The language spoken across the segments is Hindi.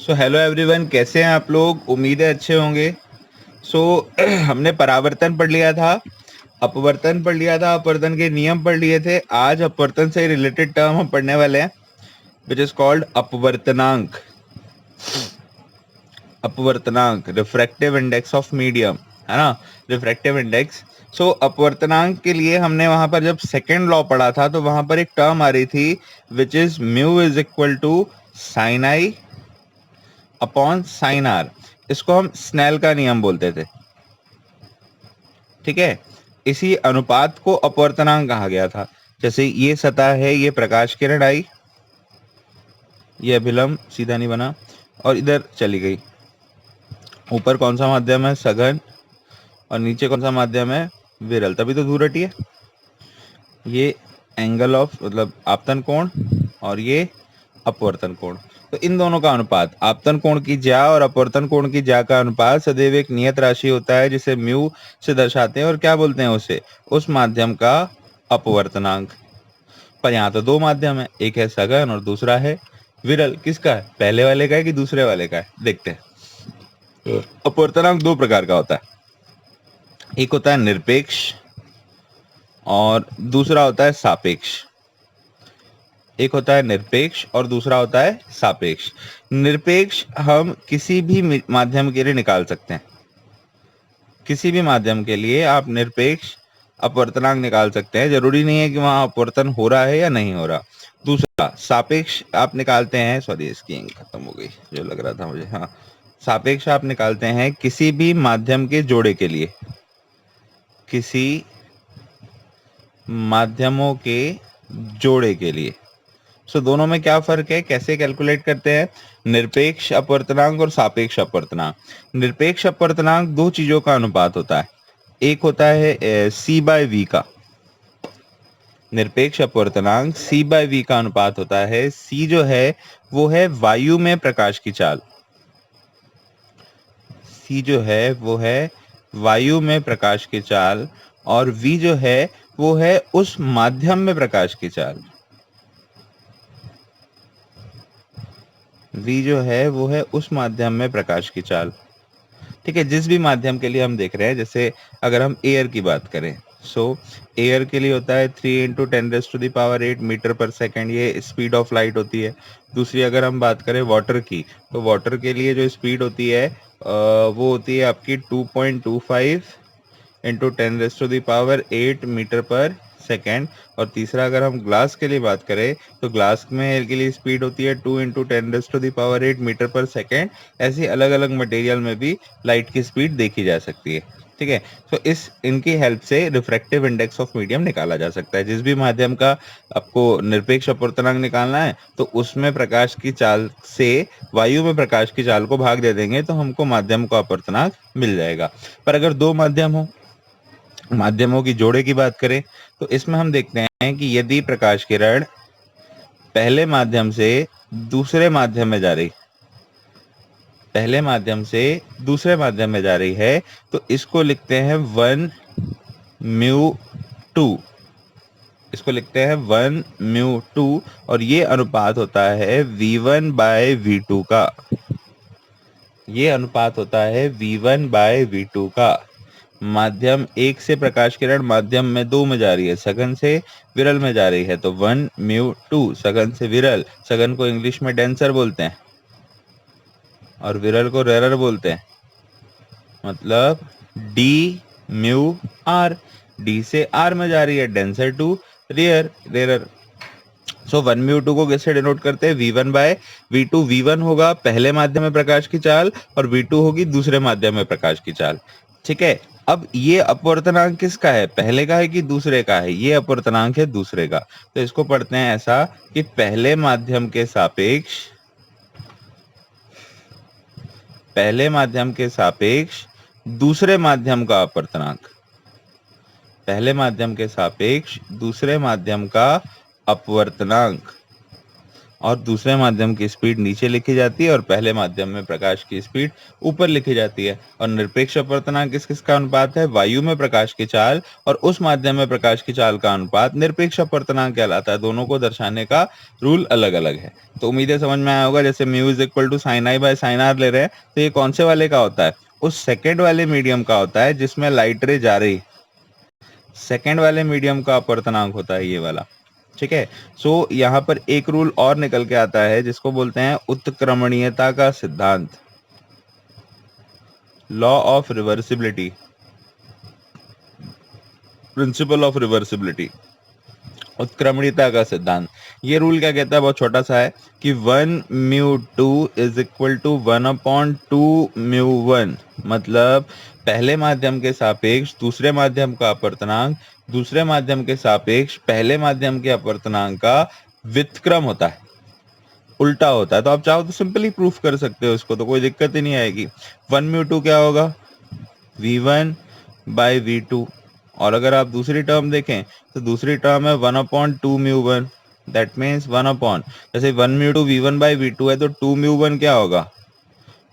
सो हेलो एवरीवन, कैसे हैं आप लोग? उम्मीद है अच्छे होंगे। सो हमने परावर्तन पढ़ लिया था, अपवर्तन पढ़ लिया था, अपवर्तन के नियम पढ़ लिए थे। आज अपवर्तन से रिलेटेड टर्म हम पढ़ने वाले हैं विच इज कॉल्ड अपवर्तनांक। अपवर्तनांक, रिफ्रैक्टिव इंडेक्स ऑफ मीडियम, है ना, रिफ्रैक्टिव इंडेक्स। सो अपवर्तनांक के लिए हमने वहां पर जब सेकेंड लॉ पढ़ा था तो वहां पर एक टर्म आ रही थी which is mu is equal to sine i upon sine r. इसको हम स्नेल का नियम बोलते थे, ठीक है। इसी अनुपात को अपवर्तनांक कहा गया था। जैसे ये सतह है, ये प्रकाश किरण आई, ये अभिलंब सीधा नहीं बना और इधर चली गई। ऊपर कौन सा माध्यम है? सघन। और नीचे कौन सा माध्यम है? विरल। तभी तो दूर हटी है। ये एंगल ऑफ मतलब आपतन कोण और ये अपवर्तन कोण। तो इन दोनों का अनुपात, आपतन कोण की ज्या और अपवर्तन कोण की ज्या का अनुपात सदैव एक नियत राशि होता है जिसे म्यू से दर्शाते हैं और क्या बोलते हैं उसे? उस माध्यम का अपवर्तनांक। पर यहाँ तो दो माध्यम है, एक है सघन और दूसरा है विरल। किसका है? पहले वाले का है कि दूसरे वाले का है? देखते हैं। अपवर्तनांक दो प्रकार का होता है, एक होता है निरपेक्ष और दूसरा होता है सापेक्ष। एक होता है निरपेक्ष और दूसरा होता है सापेक्ष। निरपेक्ष हम किसी भी माध्यम के लिए निकाल सकते हैं। किसी भी माध्यम के लिए आप निरपेक्ष अपवर्तनांक निकाल सकते हैं, जरूरी नहीं है कि वहां अपवर्तन हो रहा है या नहीं हो रहा। दूसरा सापेक्ष आप निकालते हैं, सॉरी इसकी इंक खत्म हो गई जो लग रहा था मुझे, हाँ। सापेक्ष आप निकालते हैं किसी भी माध्यम के जोड़े के लिए, किसी माध्यमों के जोड़े के लिए। सो दोनों में क्या फर्क है, कैसे कैलकुलेट करते हैं? निरपेक्ष अपवर्तनांक और सापेक्ष अपवर्तनांक। निरपेक्ष अपवर्तनांक दो चीजों का अनुपात होता है, एक होता है सी बाय वी का। निरपेक्ष अपवर्तनांक सी बाय वी का अनुपात होता है। सी जो है वो है वायु में प्रकाश की चाल। सी जो है वो है वायु में प्रकाश की चाल और वी जो है वो है उस माध्यम में प्रकाश की चाल। v जो है वो है उस माध्यम में प्रकाश की चाल, ठीक है। जिस भी माध्यम के लिए हम देख रहे हैं, जैसे अगर हम एयर की बात करें, सो एयर के लिए होता है 3 × 10⁸ मीटर पर सेकेंड, ये स्पीड ऑफ लाइट होती है। दूसरी अगर हम बात करें वाटर की, तो वाटर के लिए जो स्पीड होती है वो होती है आपकी 2.25 × 10⁸ मीटर पर सेकेंड। और तीसरा अगर हम ग्लास के लिए बात करें तो ग्लास में के लिए स्पीड होती है 2 × 10⁸ मीटर पर सेकेंड। ऐसी अलग अलग मटेरियल में भी लाइट की स्पीड देखी जा सकती है, ठीक है। तो इस इनकी हेल्प से रिफ्रैक्टिव इंडेक्स ऑफ मीडियम निकाला जा सकता है। जिस भी माध्यम का आपको निरपेक्ष अपवर्तनांक निकालना है तो उसमें प्रकाश की चाल से वायु में प्रकाश की चाल को भाग दे देंगे तो हमको माध्यम का अपवर्तनांक मिल जाएगा। पर अगर दो माध्यम हो, माध्यमों की जोड़े की बात करें, तो इसमें हम देखते हैं कि यदि प्रकाश किरण पहले माध्यम से दूसरे माध्यम में जा रही, पहले माध्यम से दूसरे माध्यम में जा रही है, तो इसको लिखते हैं 1μ2। इसको लिखते हैं 1μ2 और ये अनुपात होता है v1/v2 का। ये अनुपात होता है v1/v2 का। माध्यम एक से प्रकाश किरण माध्यम में दो में जा रही है, सघन से विरल में जा रही है, तो 1μ2 सघन से विरल। सघन को इंग्लिश में डेंसर बोलते हैं और विरल को रेरर बोलते हैं, मतलब d/r। डी से आर में जा रही है, डेंसर टू रेयर, रेरर। सो 1μ2 को कैसे डिनोट करते हैं? v1/v2। v1 होगा पहले माध्यम में प्रकाश की चाल और v2 होगी दूसरे माध्यम में प्रकाश की चाल, ठीक है। अब ये अपवर्तनांक किसका है? पहले का है कि दूसरे का है? ये अपवर्तनांक है दूसरे का। तो इसको पढ़ते हैं ऐसा कि पहले माध्यम के सापेक्ष, पहले माध्यम के सापेक्ष दूसरे माध्यम का अपवर्तनांक, पहले माध्यम के सापेक्ष दूसरे माध्यम का अपवर्तनांक। और दूसरे माध्यम की स्पीड नीचे लिखी जाती है और पहले माध्यम में प्रकाश की स्पीड ऊपर लिखी जाती है। और निरपेक्ष अपवर्तनांक किस किस का अनुपात है? वायु में प्रकाश की चाल और उस माध्यम में प्रकाश की चाल का अनुपात निरपेक्ष अपवर्तनांक कहलाता है। दोनों को दर्शाने का रूल अलग अलग है। तो उम्मीद है समझ में आया होगा। जैसे mu is equal to sine i by sine r ले रहे हैं, तो ये कौन से वाले का होता है? उस सेकेंड वाले मीडियम का होता है जिसमें लाइट रे जा रही, सेकेंड वाले मीडियम का अपवर्तनांक होता है ये वाला। ठीक है। सो यहाँ पर एक रूल और निकल के आता है जिसको बोलते हैं उत्क्रमणीयता का सिद्धांत, law of reversibility, principle of reversibility, उत्क्रमणीयता का सिद्धांत। ये रूल क्या कहता है? बहुत छोटा सा है कि 1μ2 इज इक्वल टू 1/2μ1। मतलब पहले माध्यम के सापेक्ष दूसरे माध्यम का अपवर्तनांक दूसरे माध्यम के सापेक्ष पहले माध्यम के अपवर्तनांक का व्युत्क्रम होता है, उल्टा होता है। तो आप चाहो तो सिंपली प्रूफ कर सकते हो इसको, तो कोई दिक्कत ही नहीं आएगी। 1μ2 क्या होगा? v1/v2। और अगर आप दूसरी टर्म देखें तो दूसरी टर्म है 1/2μ1। दैट मीन्स 1 जैसे 1μ2 v1/v2 है तो 2μ1 क्या होगा?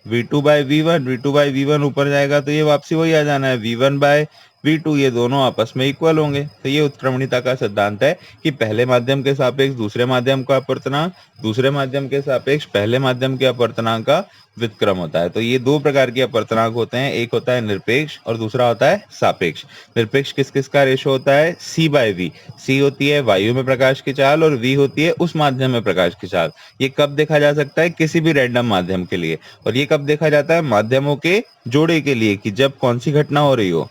v2/v1। v2/v1 ऊपर जाएगा तो ये वापसी वही आ जाना है v1/v2। ये दोनों आपस में इक्वल होंगे। तो ये उत्क्रमणीयता का सिद्धांत है कि पहले माध्यम के सापेक्ष दूसरे माध्यम का अपवर्तनांक दूसरे माध्यम के सापेक्ष पहले माध्यम के अपवर्तनांक का व्युत्क्रम होता है। तो ये दो प्रकार के अपवर्तनांक होते हैं, एक होता है निरपेक्ष और दूसरा होता है सापेक्ष। निरपेक्ष किस किस का रेशो होता है? c/v। c होती है वायु में प्रकाश की चाल और v होती है उस माध्यम में प्रकाश की चाल। ये कब देखा जा सकता है? किसी भी रैंडम माध्यम के लिए। और ये कब देखा जाता है? माध्यमों के जोड़े के लिए, कि जब कौन सी घटना हो रही हो?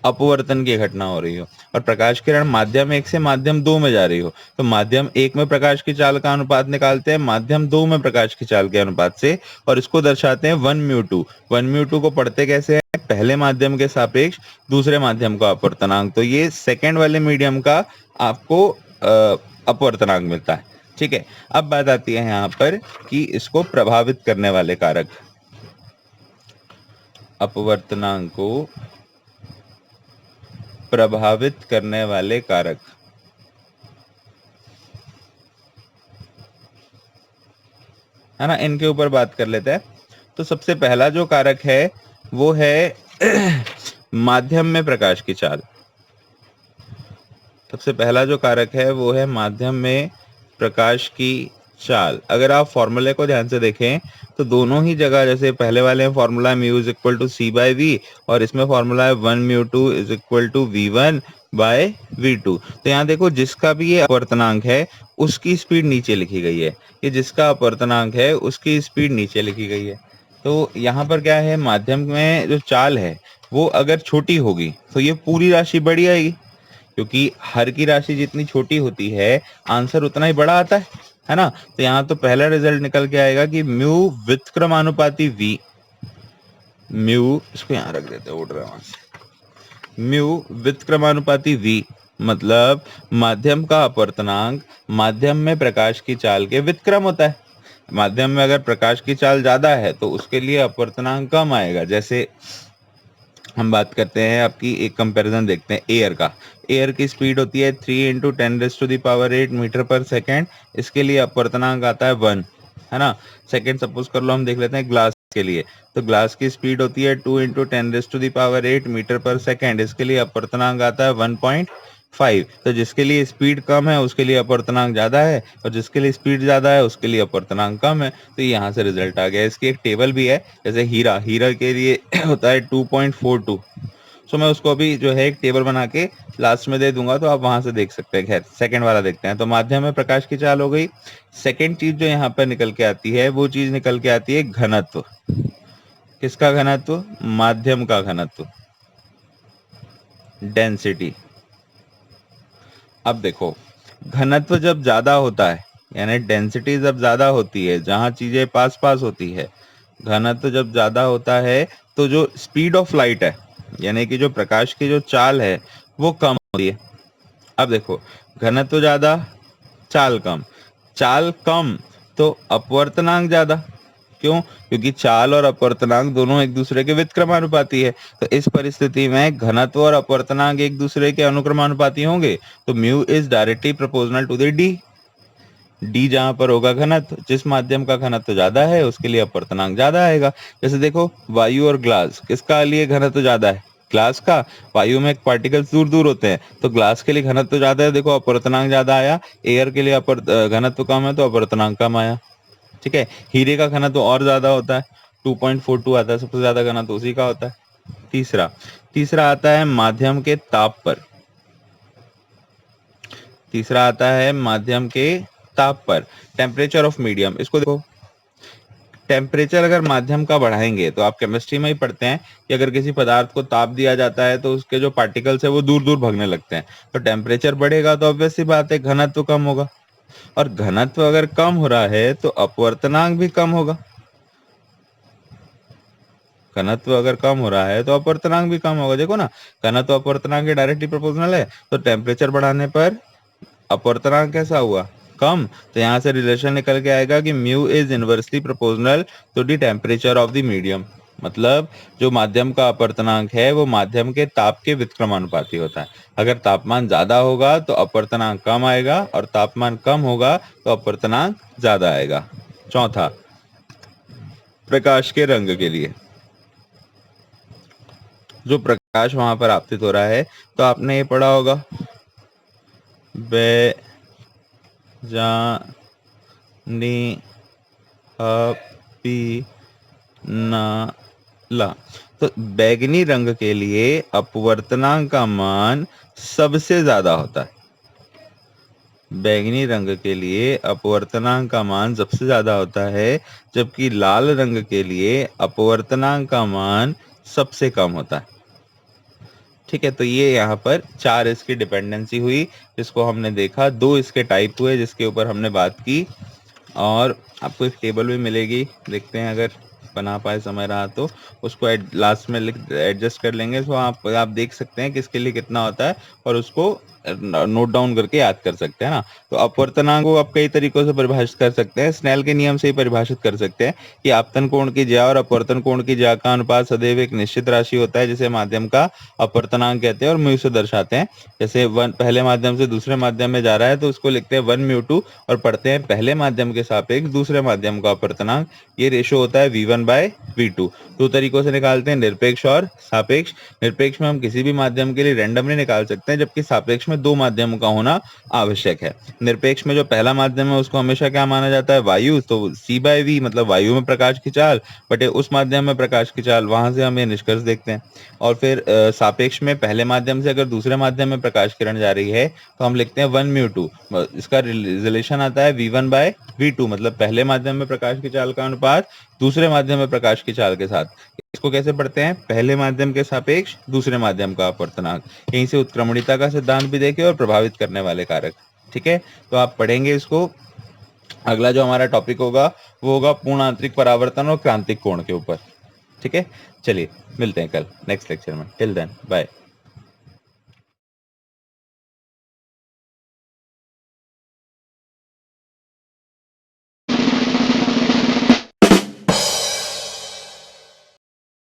अपवर्तन की घटना हो रही हो और प्रकाश किरण माध्यम 1 से माध्यम 2 में जा रही हो। तो माध्यम 1 में प्रकाश की चाल का अनुपात निकालते हैं माध्यम 2 में प्रकाश की चाल के अनुपात से, और इसको दर्शाते हैं 1μ2। 1μ2 को पढ़ते कैसे हैं? पहले माध्यम के सापेक्ष दूसरे माध्यम का अपवर्तनांक। तो ये सेकेंड वाले मीडियम का आपको अपवर्तनांक मिलता है। ठीक है। अब बात आती है यहाँ पर कि इसको प्रभावित करने वाले कारक, अपवर्तनांक को प्रभावित करने वाले कारक। है ना, इनके ऊपर बात कर लेते हैं। तो सबसे पहला जो कारक है वो है माध्यम में प्रकाश की चाल। सबसे पहला जो कारक है वो है माध्यम में प्रकाश की चाल। अगर आप फॉर्मूले को ध्यान से देखें तो दोनों ही जगह, जैसे पहले वाले में फॉर्मूला है mu is equal to c/v और इसमें फॉर्मूला है 1μ2 इज इक्वल टू v1/v2। तो यहाँ देखो जिसका भी ये अपवर्तनांक है उसकी स्पीड नीचे लिखी गई है, ये जिसका अपवर्तनांक है उसकी स्पीड नीचे लिखी गई है। तो यहाँ पर क्या है, माध्यम में जो चाल है वो अगर छोटी होगी तो ये पूरी राशि बड़ी आएगी, क्योंकि हर की राशि जितनी छोटी होती है आंसर उतना ही बड़ा आता है ना। तो यहाँ तो पहला रिजल्ट निकल के आएगा कि म्यू व्युत्क्रमानुपाती v, म्यू इसको यहाँ रख देते हैं, उड़ रहा है वहां से, म्यू व्युत्क्रमानुपाती v मतलब माध्यम का अपवर्तनांक माध्यम में प्रकाश की चाल के व्युत्क्रम होता है। माध्यम में अगर प्रकाश की चाल ज्यादा है तो उसके लिए अपवर्तनांक कम आएगा। जैसे हम बात करते हैं, आपकी एक कंपैरिजन देखते हैं एयर का। एयर की स्पीड होती है 3 × 10⁸ मीटर पर सेकेंड, इसके लिए अपवर्तनांक आता है 1, है ना। सेकेंड सपोज कर लो, हम देख लेते हैं ग्लास के लिए। तो ग्लास की स्पीड होती है 2 × 10⁸ मीटर पर सेकेंड, इसके लिए अपवर्तनांक आता है 1.5। तो जिसके लिए स्पीड कम है उसके लिए अपवर्तनांक ज्यादा है, और जिसके लिए स्पीड ज्यादा है उसके लिए अपवर्तनांक कम है। तो यहाँ से रिजल्ट आ गया। इसकी एक टेबल भी है, जैसे हीरा के लिए होता है 2.42। सो मैं उसको अभी जो है एक टेबल बना के लास्ट में दे दूंगा, तो आप वहां से देख सकते हैं। खैर सेकंड वाला देखते हैं। तो माध्यम में प्रकाश की चाल हो गई। सेकंड चीज जो यहाँ पर निकल के आती है वो चीज निकल के आती है घनत्व। किसका घनत्व? माध्यम का घनत्व, डेंसिटी। अब देखो, घनत्व जब ज्यादा होता है यानी डेंसिटी जब ज्यादा होती है, जहां चीजें पास पास होती है, घनत्व जब ज्यादा होता है तो जो स्पीड ऑफ लाइट है यानी कि जो प्रकाश की जो चाल है वो कम होती है। अब देखो, घनत्व ज्यादा चाल कम, चाल कम तो अपवर्तनांक ज्यादा। क्यों? क्योंकि चाल और अपवर्तनांक दोनों एक दूसरे के व्युत्क्रमानुपाती है। तो इस परिस्थिति में घनत्व और अपवर्तनांक एक दूसरे के अनुक्रमानुपाती होंगे, तो mu is directly proportional to the D. D जहां पर होगा घनत्व, जिस माध्यम का घनत्व ज्यादा है उसके लिए अपवर्तनांक ज्यादा आएगा। जैसे देखो वायु और ग्लास, किसका लिए घनत्व ज्यादा है? ग्लास का। वायु में पार्टिकल्स दूर दूर होते हैं तो ग्लास के लिए घनत्व ज्यादा है, देखो अपवर्तनांक ज्यादा आया। एयर के लिए घनत्व कम है तो अपवर्तनांक कम आया। ठीक है, हीरे का घनत्व और ज्यादा होता है, 2.42 आता है, सबसे ज्यादा घनत्व उसी का होता है। तीसरा तीसरा आता है माध्यम के ताप पर। तीसरा आता है माध्यम के ताप पर, टेम्परेचर ऑफ मीडियम। इसको देखो, टेम्परेचर अगर माध्यम का बढ़ाएंगे तो आप केमिस्ट्री में ही पढ़ते हैं कि अगर किसी पदार्थ को ताप दिया जाता है तो उसके जो पार्टिकल्स है वो दूर दूर भागने लगते हैं। तो टेम्परेचर बढ़ेगा तो ऑब्वियस सी बात है घनत्व कम होगा, और घनत्व अगर कम हो रहा है तो अपवर्तनांक भी कम होगा। घनत्व अगर कम हो रहा है तो अपवर्तनांक भी कम होगा। देखो ना, घनत्व अपवर्तनांक के डायरेक्टली प्रोपोर्शनल है, तो टेम्परेचर बढ़ाने पर अपवर्तनांक कैसा हुआ? कम। तो यहाँ से रिलेशन निकल के आएगा कि mu is inversely proportional to the temperature of the medium. मतलब जो माध्यम का अपवर्तनांक है वो माध्यम के ताप के व्युत्क्रमानुपाती होता है। अगर तापमान ज्यादा होगा तो अपवर्तनांक कम आएगा, और तापमान कम होगा तो अपवर्तनांक ज्यादा आएगा। चौथा, प्रकाश के रंग के लिए, जो प्रकाश वहां पर आपतित हो रहा है, तो आपने ये पढ़ा होगा बे जा नी पी ना ला। तो बैगनी रंग के लिए अपवर्तनांक का मान सबसे ज्यादा होता है। बैगनी रंग के लिए अपवर्तनांक का मान सबसे ज्यादा होता है, जबकि लाल रंग के लिए अपवर्तनांक का मान सबसे कम होता है। ठीक है, तो ये यहाँ पर 4 इसकी डिपेंडेंसी हुई जिसको हमने देखा। 2 इसके टाइप हुए जिसके ऊपर हमने बात की, और आपको एक टेबल भी मिलेगी, देखते हैं अगर बना पाए समय रहा तो उसको लास्ट में एडजस्ट कर लेंगे। तो आप देख सकते हैं किसके लिए कितना होता है और उसको नोट डाउन करके याद कर सकते हैं ना। तो अपवर्तनांक को आप कई तरीकों से परिभाषित कर सकते हैं। स्नेल के नियम से ही परिभाषित कर सकते हैं कि आपतन कोण की ज्या और अपवर्तन कोण की ज्या का अनुपात सदैव एक निश्चित राशि होता है, जिसे माध्यम का अपवर्तनांक कहते हैं और म्यू से दर्शाते हैं। जैसे पहले माध्यम से दूसरे माध्यम में जा रहा है तो उसको लिखते हैं 1 म्यू 2, और पढ़ते हैं पहले माध्यम के सापेक्ष दूसरे माध्यम का अपवर्तनांक। ये रेशो होता है V1/V2। 2 तरीकों से निकालते हैं, निरपेक्ष और सापेक्ष। निरपेक्ष में हम किसी भी माध्यम के लिए रैंडमली निकाल सकते हैं, जबकि सापेक्ष में 2 माध्यमों का होना आवश्यक है। निरपेक्ष में जो पहला माध्यम है उसको हमेशा क्या माना जाता है? वायु। तो C/V मतलब वायु में प्रकाश की चाल बटे उस माध्यम में प्रकाश की चाल, वहां से हम ये निष्कर्ष देखते हैं। और फिर सापेक्ष में पहले माध्यम से अगर दूसरे माध्यम में प्रकाश किरण जा रही है तो हम लिखते हैं 1 म्यू 2। इसका रिलेशन आता है V1/V2, मतलब पहले माध्यम में प्रकाश की चाल का अनुपात दूसरे माध्यम में प्रकाश की चाल के साथ। इसको कैसे पढ़ते हैं? पहले माध्यम के सापेक्ष दूसरे माध्यम का अपवर्तनांक। यहीं से उत्क्रमणिता का सिद्धांत भी देखे और प्रभावित करने वाले कारक। ठीक है, तो आप पढ़ेंगे इसको। अगला जो हमारा टॉपिक होगा वो होगा पूर्ण आंतरिक परावर्तन और क्रांतिक कोण के ऊपर। ठीक है, चलिए मिलते हैं कल नेक्स्ट लेक्चर में। Till then bye.